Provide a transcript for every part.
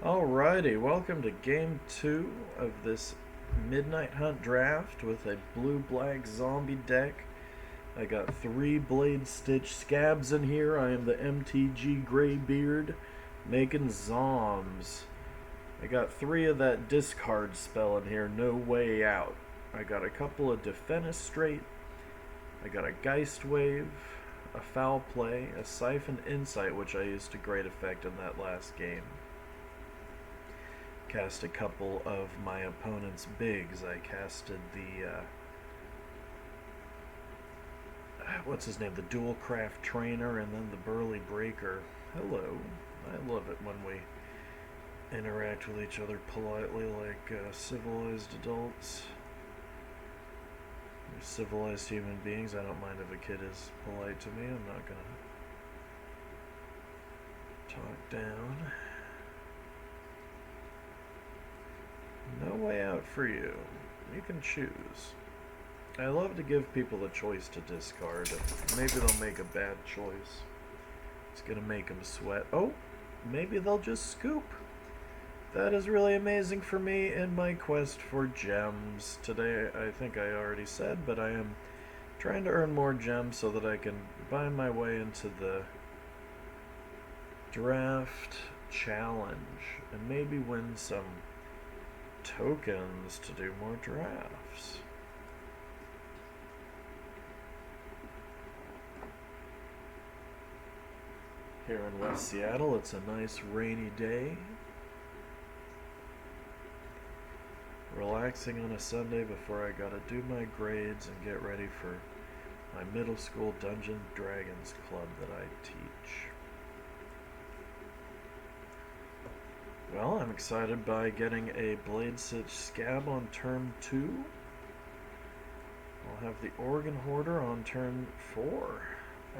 Alrighty, welcome to game 2 of this Midnight Hunt draft with a blue-black zombie deck. I got 3 Blade Stitch Scabs in here. I am the MTG Greybeard making zombs. I got 3 of that discard spell in here, No Way Out. I got a couple of Defenestrate. I got a Geist Wave, a Foul Play, a Siphon Insight, which I used to great effect in that last game. Cast a couple of my opponent's bigs. I casted the what's his name, the Dual Craft Trainer, and then the Burly Breaker. Hello. I love it when we interact with each other politely like civilized adults. We're civilized human beings. I don't mind if a kid is polite to me. I'm not gonna talk down. No way out for you. You can choose. I love to give people the choice to discard. Maybe they'll make a bad choice. It's gonna make them sweat. Oh, maybe they'll just scoop. That is really amazing for me in my quest for gems. Today, I think I already said, but I am trying to earn more gems so that I can buy my way into the draft challenge and maybe win some tokens to do more drafts. Here in West Seattle, it's a nice rainy day. Relaxing on a Sunday before I gotta do my grades and get ready for my middle school Dungeons & Dragons club that I teach. Well, I'm excited by getting a Blade Stitch Scab on turn 2. I'll have the Organ Hoarder on turn 4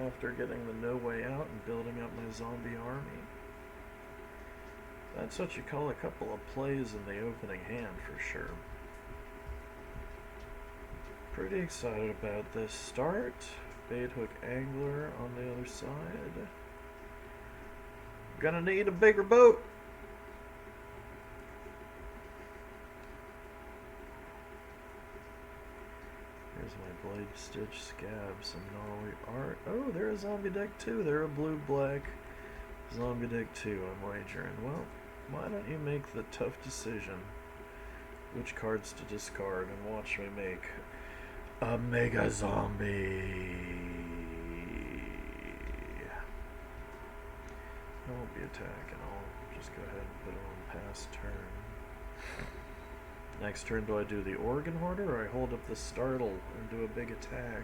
after getting the No Way Out and building up my zombie army. That's what you call a couple of plays in the opening hand for sure. Pretty excited about this start. Bait Hook Angler on the other side. Gonna need a bigger boat. Here's my Blade Stitch Scab, some Norway art. Oh, they're a zombie deck too. They're a blue-black zombie deck too, I'm wagering. Well, why don't you make the tough decision which cards to discard and watch me make a mega zombie. I won't be attacking. I'll just go ahead and put it on pass turn. Next turn, do I do the Organ Hoarder or I hold up the Startle and do a big attack?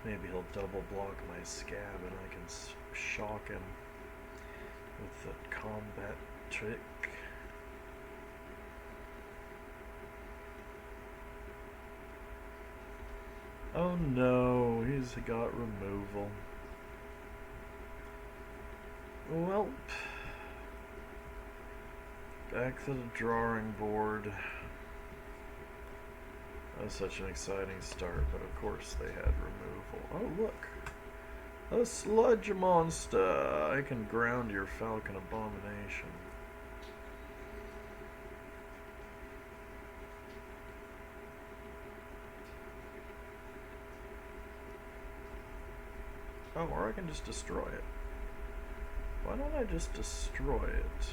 Maybe he'll double block my Scab and I can shock him with the combat trick. Oh no, he's got removal. Well, back to the drawing board. That was such an exciting start, but of course they had removal. Oh look, a sludge monster! I can ground your Falcon Abomination. Oh, or I can just destroy it. Why don't I just destroy it?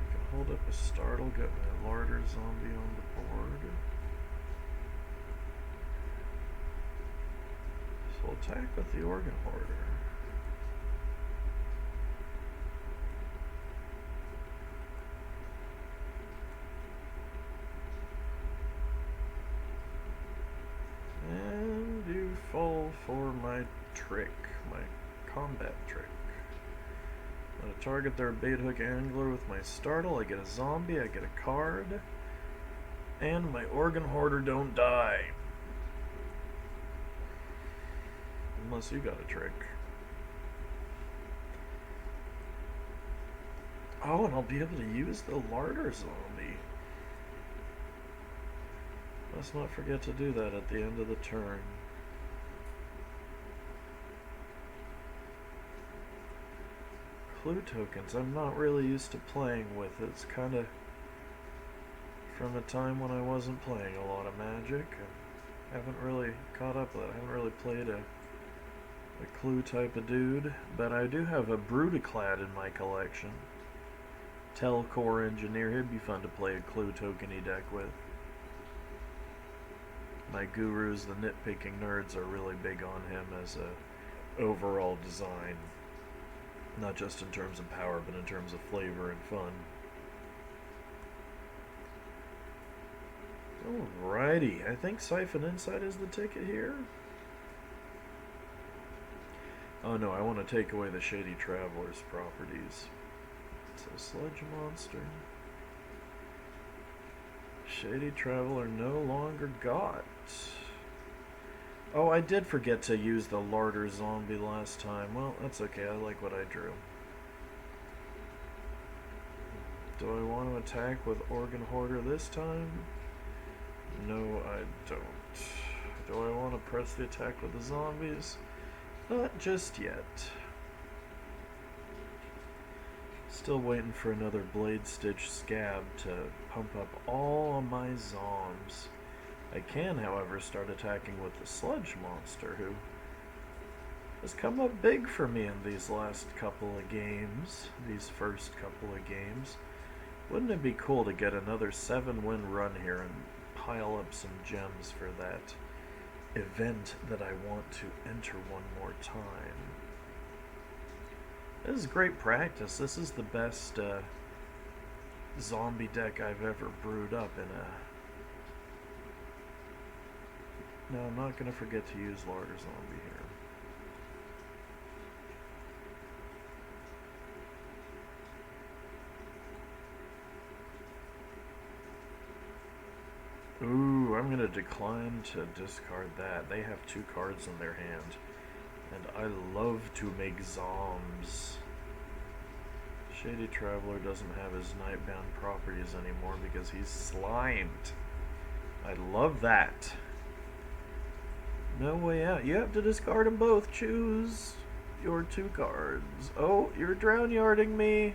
I can hold up a Startle, get my larder zombie on the board. So we'll attack with the Organ Hoarder. Fall for my trick, my combat trick. I'm gonna target their Bait Hook Angler with my Startle. I get a zombie, I get a card, and my Organ Hoarder don't die. Unless you got a trick. Oh, and I'll be able to use the larder zombie. Let's not forget to do that at the end of the turn. Clue tokens, I'm not really used to playing with. It's kind of from a time when I wasn't playing a lot of Magic. I haven't really caught up with it. I haven't really played a clue type of dude, but I do have a Brutaclad in my collection. Telcore Engineer, he'd be fun to play a clue tokeny deck with. My gurus, the nitpicking nerds, are really big on him as a overall design. Not just in terms of power, but in terms of flavor and fun. Alrighty, I think Siphon Insight is the ticket here. Oh no, I want to take away the Shady Traveler's properties. So Sludge Monster. Shady Traveler no longer got. Oh, I did forget to use the Larder Zombie last time. Well, that's okay, I like what I drew. Do I want to attack with Organ Hoarder this time? No, I don't. Do I want to press the attack with the zombies? Not just yet. Still waiting for another Blade Stitch Scab to pump up all of my zombs. I can, however, start attacking with the Sludge Monster, who has come up big for me in these last couple of games. These first couple of games. Wouldn't it be cool to get another 7-win run here and pile up some gems for that event that I want to enter one more time? This is great practice. This is the best zombie deck I've ever brewed up in a... No, I'm not going to forget to use Larder Zombie here. Ooh, I'm going to decline to discard that. They have 2 cards in their hand. And I love to make zombs. Shady Traveler doesn't have his Nightbound properties anymore because he's slimed. I love that. No way out. You have to discard them both. Choose your 2 cards. Oh, you're drown yarding me.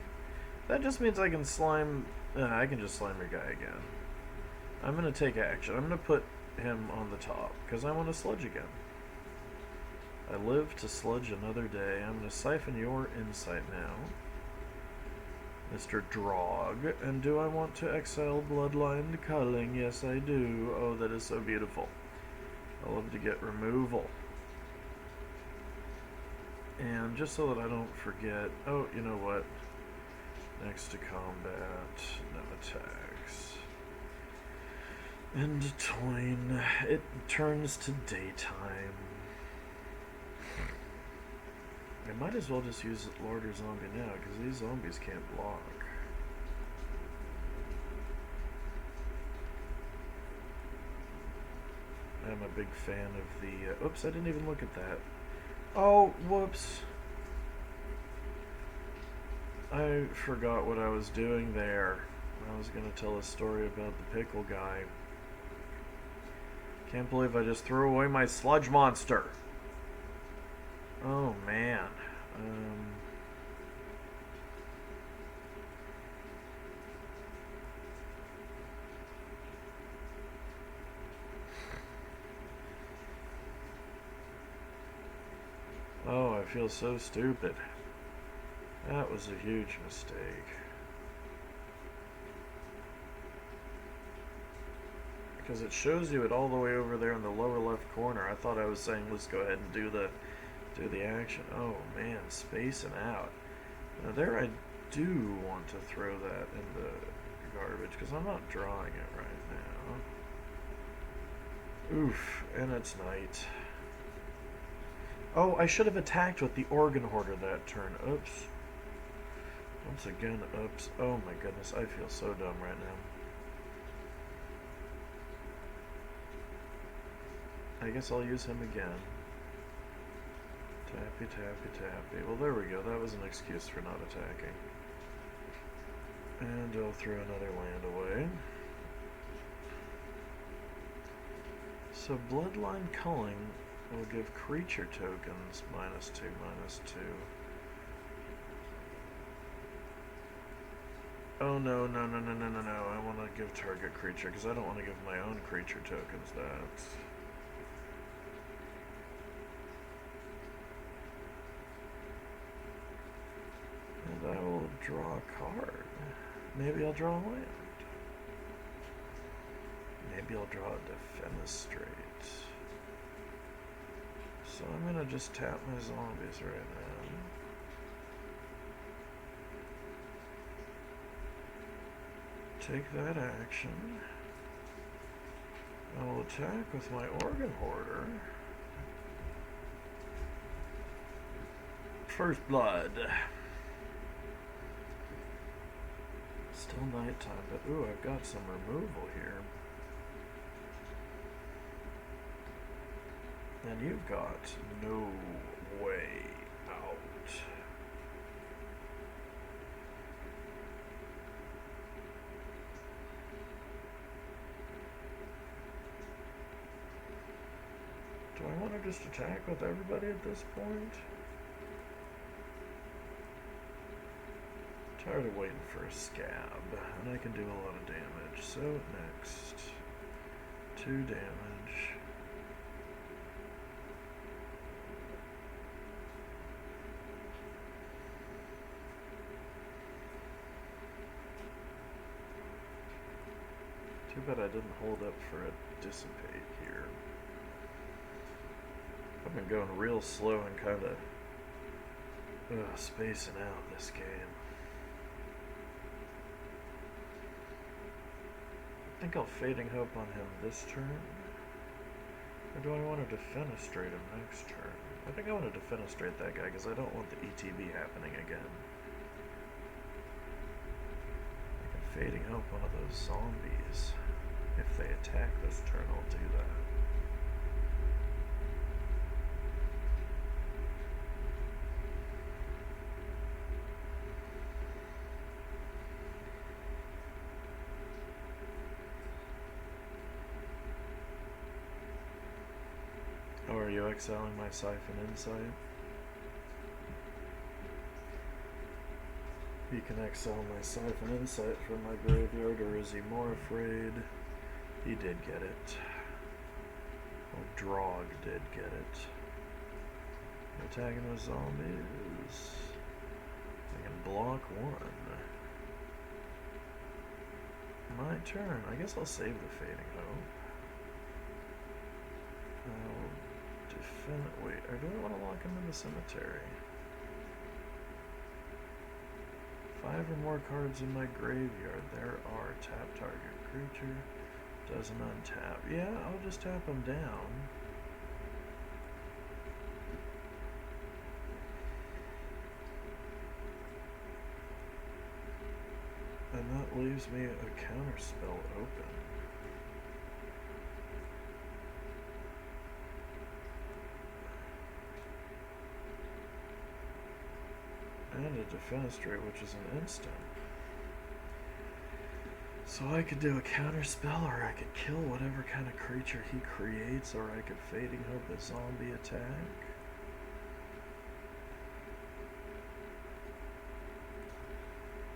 That just means I can slime... I can just slime your guy again. I'm going to take action. I'm going to put him on the top because I want to sludge again. I live to sludge another day. I'm going to siphon your insight now, Mr. Drog. And do I want to exile Bloodline Culling? Yes, I do. Oh, that is so beautiful. I love to get removal. And just so that I don't forget... Oh, you know what? Next to combat, no attacks. End toin. It turns to daytime. I might as well just use Larder Zombie now, because these zombies can't block. I'm a big fan of the... oops, I didn't even look at that. Oh, whoops. I forgot what I was doing there. I was going to tell a story about the pickle guy. Can't believe I just threw away my Sludge Monster. Oh, man. Oh, I feel so stupid. That was a huge mistake. Because it shows you it all the way over there in the lower left corner. I thought I was saying let's go ahead and do the action. Oh man, spacing out. Now there I do want to throw that in the garbage because I'm not drawing it right now. Oof, and it's night. Oh, I should have attacked with the Organ Hoarder that turn. Oops. Once again, oops. Oh my goodness, I feel so dumb right now. I guess I'll use him again. Tappy, tappy, tappy. Well, there we go. That was an excuse for not attacking. And I'll throw another land away. So Bloodline Culling will give creature tokens -2/-2. Oh no, no, no, no, no, no, no. I want to give target creature because I don't want to give my own creature tokens that. And I will draw a card. Maybe I'll draw a land. Maybe I'll draw a Defenestrate. So I'm going to just tap my zombies right now. Take that action. I will attack with my Organ Hoarder. First blood. Still nighttime, but ooh, I've got some removal here. And you've got no way out. Do I want to just attack with everybody at this point? Tired of waiting for a scab, and I can do a lot of damage. So next, 2 damage. Too bad I didn't hold up for a dissipate here. I've been going real slow and kind of spacing out this game. I think I'll Fading Hope on him this turn. Or do I want to Defenestrate him next turn? I think I want to Defenestrate that guy because I don't want the ETB happening again. I can Fading Hope one of those zombies. If they attack this turn, I'll do that. Oh, are you exiling my Siphon Insight? He can exile my Siphon Insight from my graveyard, or is he more afraid? He did get it. Well, Drog did get it. Attacking those zombies. I can block 1. My turn. I guess I'll save the Fading Hope. I'll wait, or do I want to lock him in the cemetery? 5 or more cards in my graveyard. There are tap target creature. Doesn't untap. Yeah, I'll just tap him down. And that leaves me a counterspell open. And a Defenestrate, which is an instant. So I could do a counterspell, or I could kill whatever kind of creature he creates, or I could Fading Hope a zombie attack.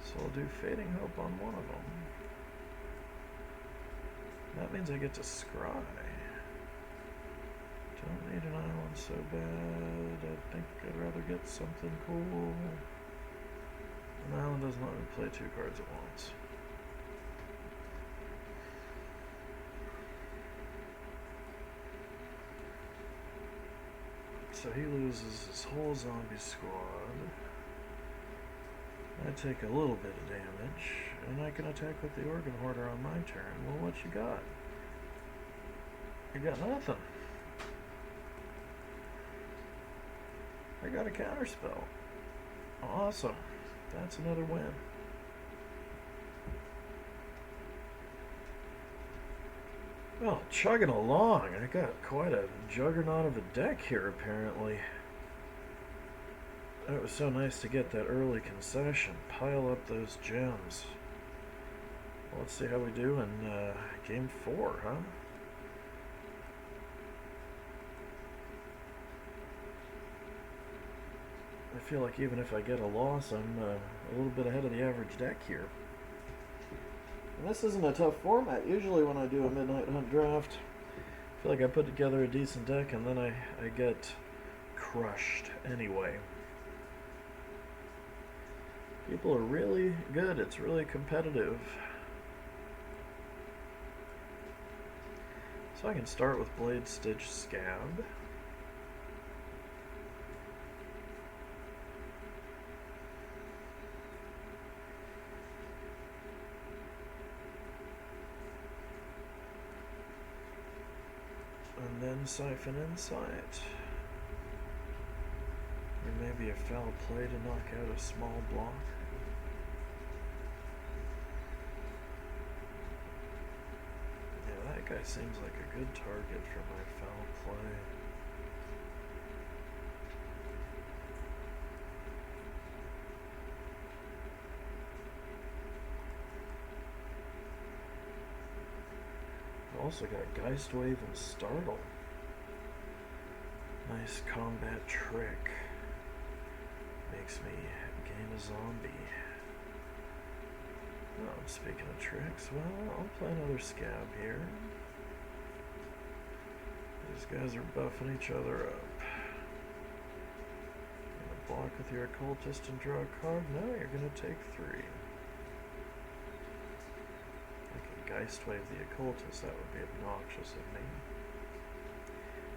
So I'll do Fading Hope on one of them. That means I get to scry. Don't need an island so bad. I think I'd rather get something cool. An island doesn't let me play 2 cards at once. So he loses his whole zombie squad. I take a little bit of damage, and I can attack with the Organ Hoarder on my turn. Well, what you got? You got nothing. I got a counterspell. Awesome. That's another win. Well, chugging along. I got quite a juggernaut of a deck here, apparently. It was so nice to get that early concession. Pile up those gems. Let's see how we do in game 4, huh? I feel like even if I get a loss, I'm a little bit ahead of the average deck here. And this isn't a tough format. Usually when I do a Midnight Hunt draft, I feel like I put together a decent deck and then I get crushed anyway. People are really good. It's really competitive. So I can start with Blade Stitch Scab. And then Siphon Insight. Or maybe a foul play to knock out a small block. Yeah, that guy seems like a good target for my foul play. Also got Geist Wave and Startle. Nice combat trick. Makes me gain a zombie. Oh, speaking of tricks, well, I'll play another Scab here. These guys are buffing each other up. You're gonna block with your Occultist and draw a card? No, you're gonna take 3. Geist Wave the Occultist, that would be obnoxious of me.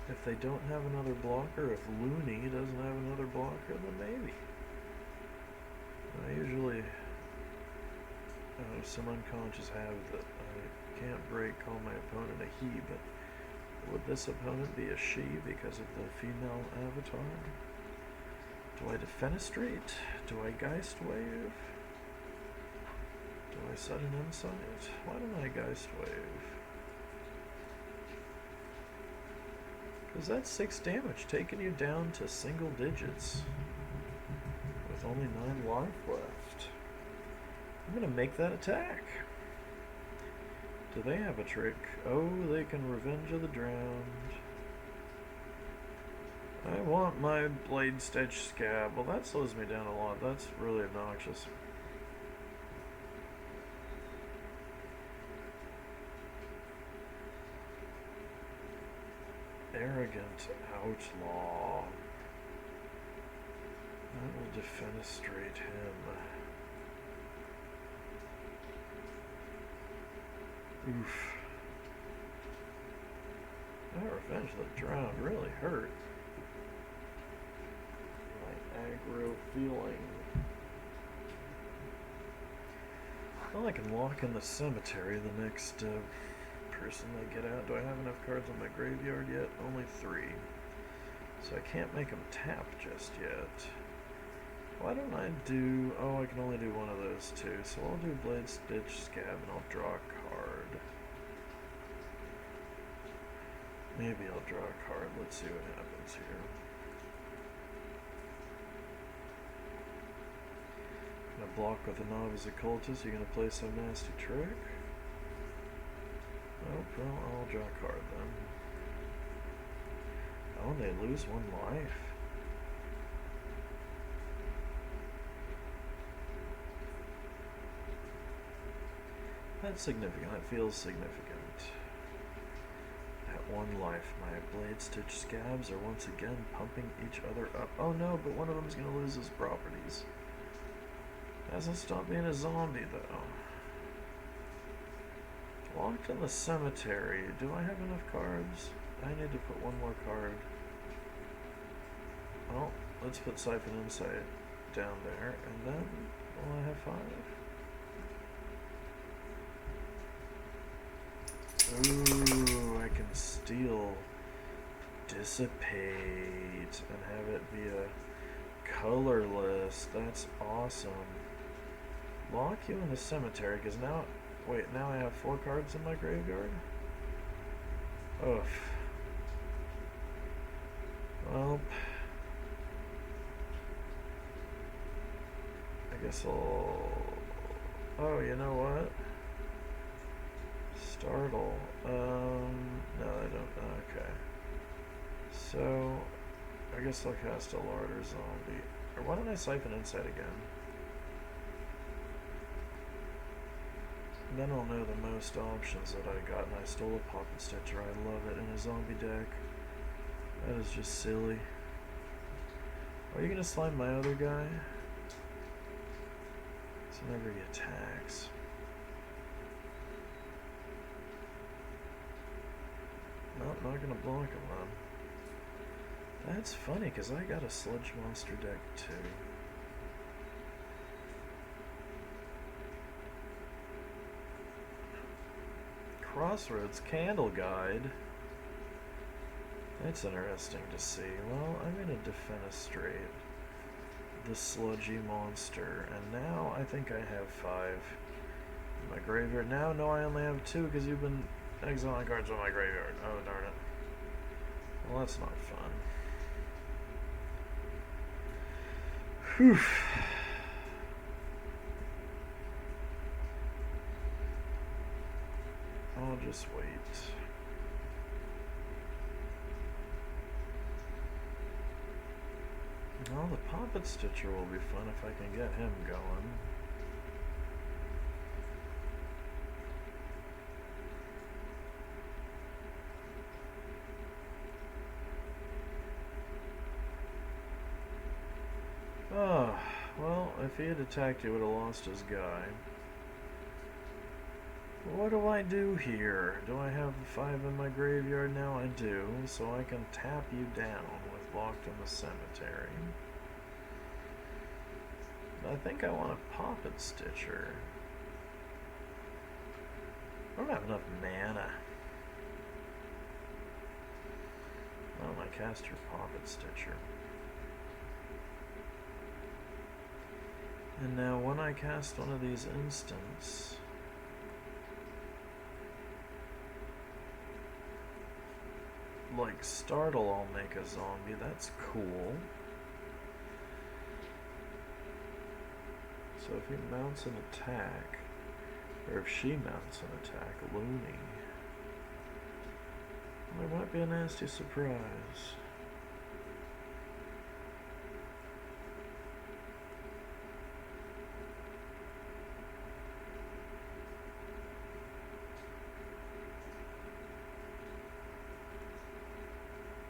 If they don't have another blocker, if Looney doesn't have another blocker, then maybe. I usually some unconscious have that I can't break, call my opponent a he, but would this opponent be a she because of the female avatar? Do I defenestrate? Do I Geist Wave? Do I set an insight? Why don't I Geist Wave? Because that's 6 damage, taking you down to single digits with only 9 life left. I'm going to make that attack. Do they have a trick? Oh, they can Revenge of the Drowned. I want my Blade Stitch Scab. Well, that slows me down a lot. That's really obnoxious. Arrogant Outlaw. I will defenestrate him. Oof. That Revenge of the Drowned really hurt. My aggro feeling. Well, I can walk in the cemetery the next person they get out. Do I have enough cards on my graveyard yet? Only 3. So I can't make them tap just yet. Why don't I do... Oh, I can only do one of those 2. So I'll do Blade Stitch Scab and I'll draw a card. Maybe I'll draw a card. Let's see what happens here. I'm gonna block with a Novice Occultist. You're gonna play some nasty trick? Oh, well, I'll draw a card then. Oh, and they lose 1 life. That's significant. That feels significant. At 1 life, my Blade Stitch Scabs are once again pumping each other up. Oh no, but one of them is going to lose his properties. Hasn't stopped being a zombie, though. Locked in the cemetery. Do I have enough cards? I need to put 1 more card. Well, let's put Siphon Insight down there, and then will I have 5? Ooh, I can steal Dissipate and have it be a colorless. That's awesome. Lock you in the cemetery, because now... Wait, now I have 4 cards in my graveyard? Ugh. Well... I guess I'll... Oh, you know what? Startle. No, I don't. Okay. So, I guess I'll cast a Larder Zombie. Or why don't I Siphon Insight again? And then I'll know the most options that I got, and I stole a Puppet Stitcher. I love it in a zombie deck. That is just silly. Are you gonna slime my other guy? So whenever he attacks. Nope, not gonna block him then. That's funny, because I got a Sludge Monster deck too. Crossroads Candle Guide. That's interesting to see. Well, I'm going to defenestrate the sludgy monster. And now I think I have 5 in my graveyard. Now, no, I only have 2 because you've been exiling cards on my graveyard. Oh, darn it. Well, that's not fun. Whew. I'll just wait. Well, the Puppet Stitcher will be fun if I can get him going. Oh, well, if he had attacked, he would have lost his guy. What do I do here? Do I have 5 in my graveyard now? I do, so I can tap you down with Locked in the Cemetery. I think I want a Puppet Stitcher. I don't have enough mana. Why don't I cast your Puppet Stitcher? And now when I cast one of these instants, like Startle, I'll make a zombie. That's cool. So if he mounts an attack, or if she mounts an attack, Looney, there might be a nasty surprise.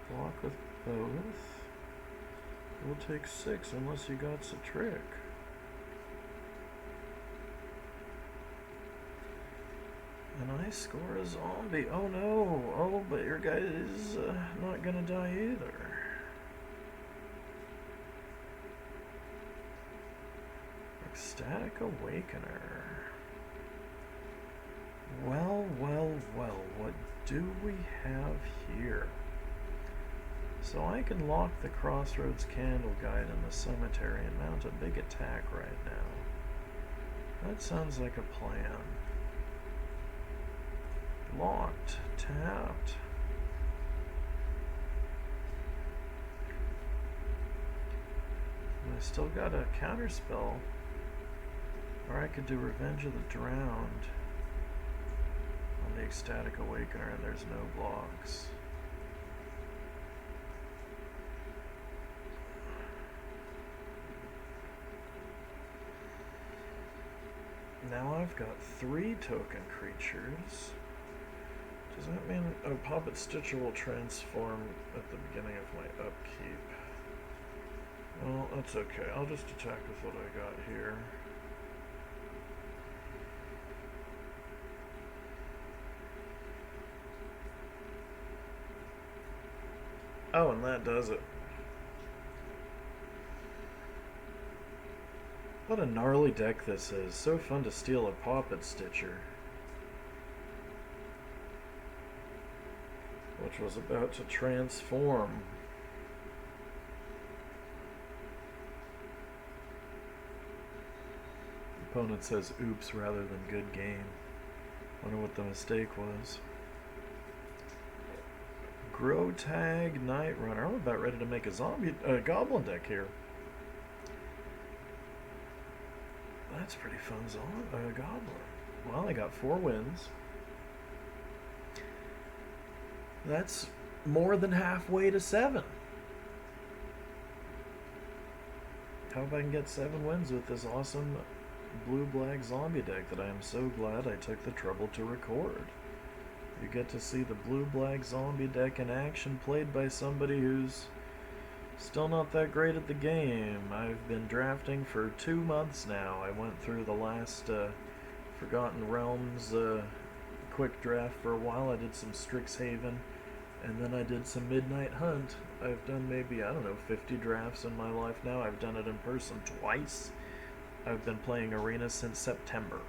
Block with both. We'll take 6 unless you got a trick. And I score a zombie. Oh no! Oh, but your guy is not gonna die either. Ecstatic Awakener. Well, well, well, what do we have here? So I can lock the Crossroads Candle Guide in the Cemetery and mount a big attack right now. That sounds like a plan. Locked, tapped. And I still got a counterspell. Or I could do Revenge of the Drowned on the Ecstatic Awakener and there's no blocks. Now I've got 3 token creatures. Does that mean Puppet Stitcher will transform at the beginning of my upkeep? Well, that's okay. I'll just attack with what I got here. Oh, and that does it. What a gnarly deck this is. So fun to steal a Puppet Stitcher. Which was about to transform. The opponent says oops rather than good game. Wonder what the mistake was. Grow Tag Night Runner. I'm about ready to make a goblin deck here. That's pretty fun goblin. Well, I got 4 wins. That's more than halfway to 7. How if I can get 7 wins with this awesome blue-black zombie deck that I am so glad I took the trouble to record. You get to see the blue-black zombie deck in action, played by somebody who's still not that great at the game. I've been drafting for 2 months now. I went through the last Forgotten Realms quick draft for a while. I did some Strixhaven, and then I did some Midnight Hunt. I've done maybe, I don't know, 50 drafts in my life now. I've done it in person twice. I've been playing Arena since September.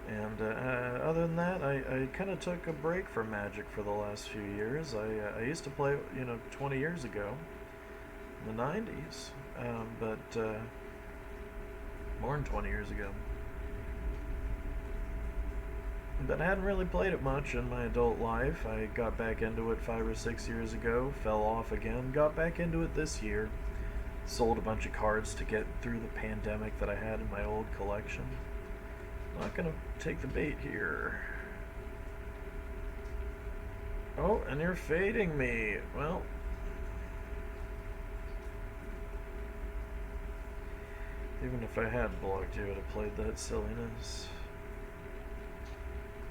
And other than that, I kind of took a break from Magic for the last few years. I used to play, 20 years ago, in the 90s, but more than 20 years ago. But I hadn't really played it much in my adult life. I got back into it 5 or 6 years ago, fell off again, got back into it this year, sold a bunch of cards to get through the pandemic that I had in my old collection. Not gonna take the bait here. Oh, and you're fading me. Well, even if I had blocked you, I would have played that silliness.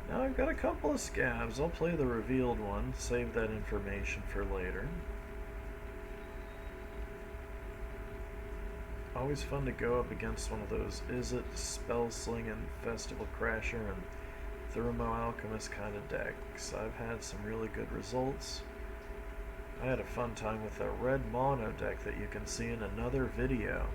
Now I've got a couple of scabs. I'll play the revealed one, save that information for later. Always fun to go up against one of those Izzet, Spellslinging, Festival Crasher, and Thermo Alchemist kind of decks. I've had some really good results. I had a fun time with a red mono deck that you can see in another video.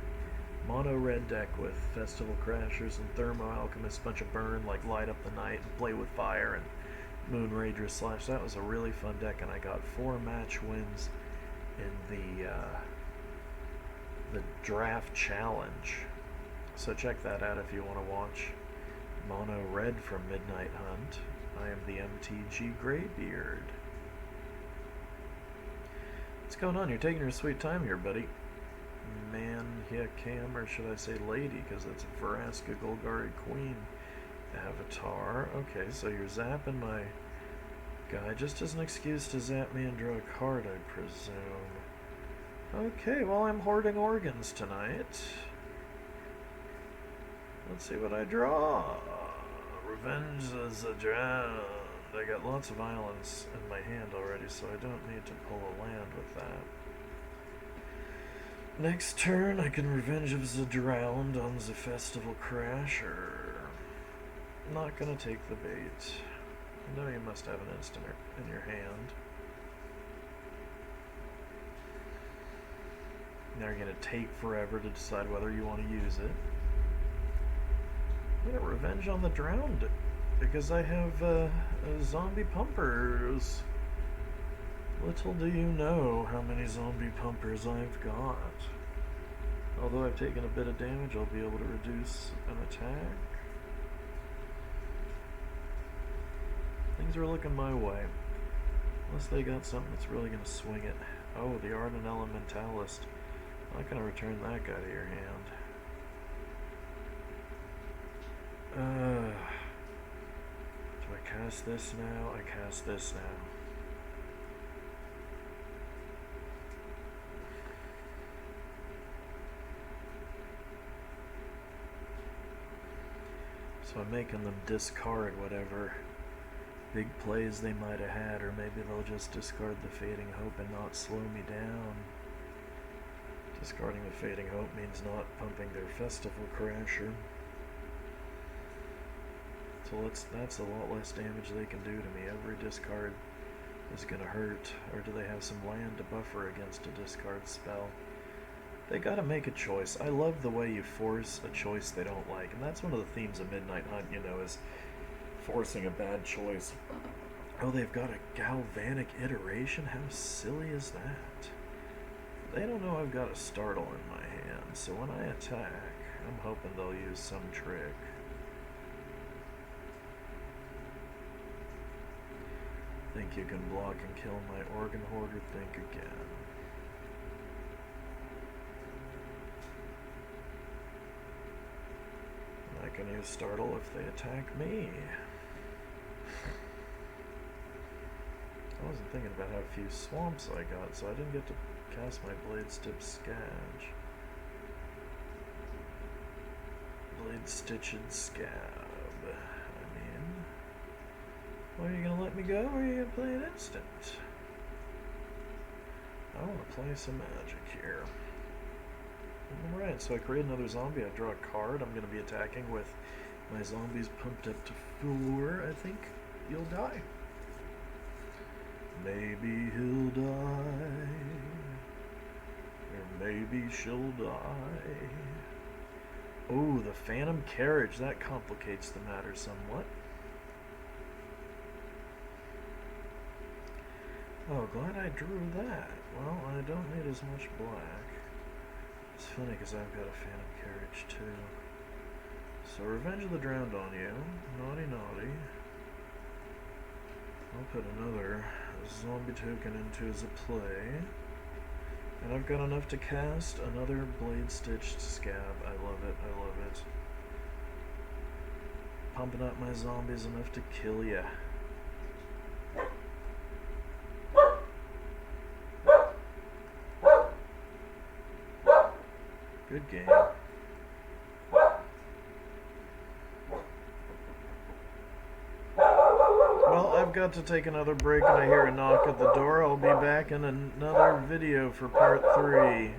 Mono red deck with Festival Crashers and Thermo Alchemist, bunch of burn, like Light Up the Night and Play with Fire and Moon Rager Slash. That was a really fun deck, and I got 4 match wins in the draft challenge. So check that out if you want to watch Mono Red from Midnight Hunt. I am the MTG Greybeard. What's going on? You're taking your sweet time here, buddy. Man, yeah, Cam, or should I say lady, because it's Vraska Golgari Queen avatar. Okay, so you're zapping my guy just as an excuse to zap me and draw a card, I presume. Okay, well, I'm hoarding organs tonight. Let's see what I draw. Revenge the Drowned. I got lots of islands in my hand already, so I don't need to pull a land with that. Next turn, I can Revenge of the Drowned on the Festival Crasher. Not gonna take the bait. I know you must have an instant in your hand. Now you're gonna take forever to decide whether you want to use it. I'm gonna Revenge on the Drowned because I have zombie pumpers. Little do you know how many zombie pumpers I've got. Although I've taken a bit of damage, I'll be able to reduce an attack. Things are looking my way. Unless they got something that's really going to swing it. Oh, the Ardent Elementalist. I'm not going to return that guy to your hand. Do I cast this now? I cast this now. So I'm making them discard whatever big plays they might have had, or maybe they'll just discard the Fading Hope and not slow me down. Discarding the Fading Hope means not pumping their Festival Crasher. So that's a lot less damage they can do to me. Every discard is going to hurt. Or do they have some land to buffer against a discard spell? They gotta make a choice. I love the way you force a choice they don't like, and that's one of the themes of Midnight Hunt, is forcing a bad choice. Oh, they've got a Galvanic Iteration? How silly is that? They don't know I've got a Startle in my hand, so when I attack, I'm hoping they'll use some trick. Think you can block and kill my Organ Hoarder? Think again. I can use Startle if they attack me. thinking about how few swamps I got, so I didn't get to cast my Blade Stitch Scabs. Blade Stitched Scab. I mean, well, are you gonna let me go, or are you gonna play an instant? I want to play some magic here. Alright, so I create another zombie, I draw a card, I'm gonna be attacking with my zombies pumped up to 4. I think you'll die. Maybe he'll die, or maybe she'll die. Oh, the Phantom Carriage, that complicates the matter somewhat. Oh, glad I drew that. Well, I don't need as much black. It's funny because I've got a Phantom Carriage too. So Revenge of the Drowned on you. Naughty naughty. I'll put another zombie token into as a play. And I've got enough to cast another Blade Stitched Scab. I love it, I love it. Pumping up my zombies enough to kill ya. Good game. Well, I've got to take another break and I hear a knock at the door. I'll be back in another video for part 3.